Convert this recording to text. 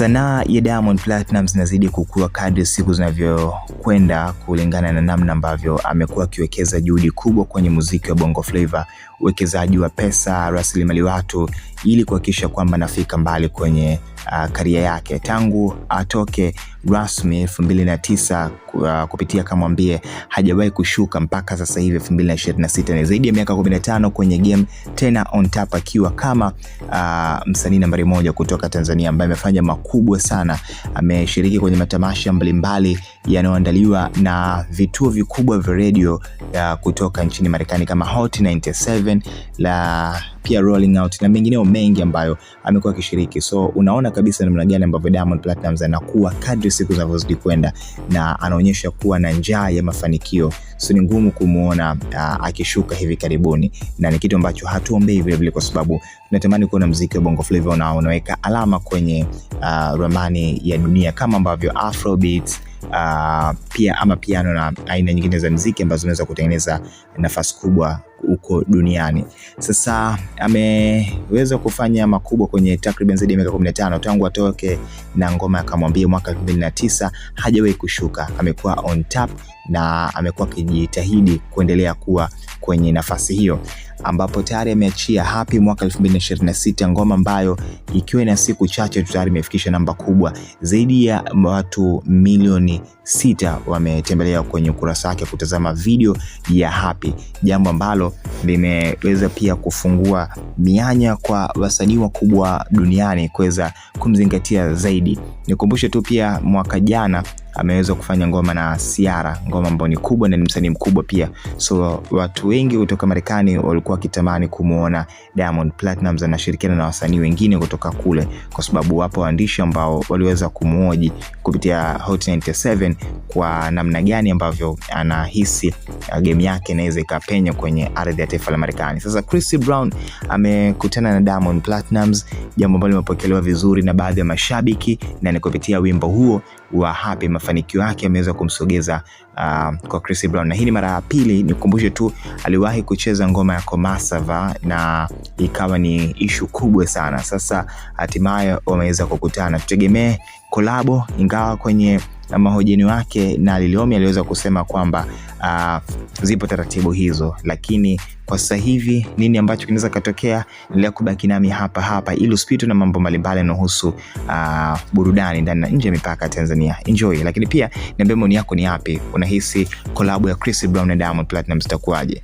Sanaa ya Diamond Platnumz inazidi kukua kadri siku zinavyokwenda, kulingana na namna ambavyo amekuwa akiwekeza juhudi kubwa kwenye muziki wa Bongo Flava, uwekezaji wa pesa, rasilimali watu, ili kuhakikisha kwamba anafika mbali kwenye karia yake. Tangu atoke rasmi 2009 kupitia Kamwambie, hajawahi kushuka mpaka sasa hivi 2026, ni zaidi ya miaka 15 kwenye game, tena on top akiwa kama msanii nambari 1 kutoka Tanzania ambaye amefanya makubwa sana. Ameshiriki kwenye matamasha mbalimbali yanayoandaliwa na vituo vikubwa vya radio kutoka nchini Marekani kama Hot 97 la pia Rolling Out na mengineo mengi ambayo amekuwa akishiriki. So unaona kabisa namna gani ambavyo Diamond Platnumz anakuwa kadri siku zinavyozidi kwenda, na anaonyesha kuwa na njaa ya mafanikio. So ni ngumu kumuona akishuka hivi karibuni, na ni kitu ambacho hatuombei vile vile, kwa sababu tunatamani kuona muziki wa Bongo Flava unaweka alama kwenye ramani ya dunia kama ambavyo Afrobeat pia ama piano na aina nyingine za muziki ambazo zinaweza kutengeneza nafasi kubwa huko duniani. Sasa ameweza kufanya makubwa kwenye takriban zaidi ya miaka 15 tangu atoke na ngoma ya Kamwambie mwaka 2009, hajawahi kushuka. Amekuwa on top na amekuwa akijitahidi kuendelea kuwa kwenye nafasi hiyo, ambapo tayari ameachia Happy mwaka 2026, ngoma ambayo ikiwa na siku chache tayari imefikisha namba kubwa. Zaidi ya watu milioni 6 wametembelea kwenye ukurasa wake kutazama video ya Happy, jambo ambalo limeweza pia kufungua mianya kwa wasanii wakubwa duniani kuweza kumzingatia zaidi. Nikumbushe tu pia mwaka jana ameweza kufanya ngoma na Ciara, ngoma ambayo ni kubwa na ni msanii mkubwa pia. So watu wengi kutoka Marekani walikuwa wakitamani kumuona Diamond Platnumz anashirikiana na wasanii wengine kutoka kule, kwa sababu wapo waandishi ambao waliweza kumuoji kupitia Hot 97 kwa namna gani ambavyo anahisi game yake inaweza ikapenya kwenye ardhi ya taifa la Marekani. Sasa Chris Brown amekutana na Diamond Platnumz, jambo ambalo limepokelewa vizuri na baadhi ya mashabiki, na ni kupitia wimbo huo wa Happy mafanikio yake ameweza kumsogeza kwa Chris Brown. Na hii ni mara ya pili. Nikukumbushe tu aliwahi kucheza ngoma ya Komasava na ikawa ni issue kubwa sana. Sasa hatimaye wameweza kukutana. Tutegemee kolabo, ingawa kwenye mahojiano wake na Liliomi aliweza kusema kwamba zipo taratibu hizo, lakini kwa sasa hivi nini ambacho kinaweza katokea, endelea kubaki nami hapa ili usipitwe na mambo mbalimbali yanayohusu burudani ndani na nje ya mipaka ya Tanzania. Enjoy. Lakini pia niambie maoni yako ni yapi, unahisi collab ya Chris Brown na Diamond Platnumz itakuwaje?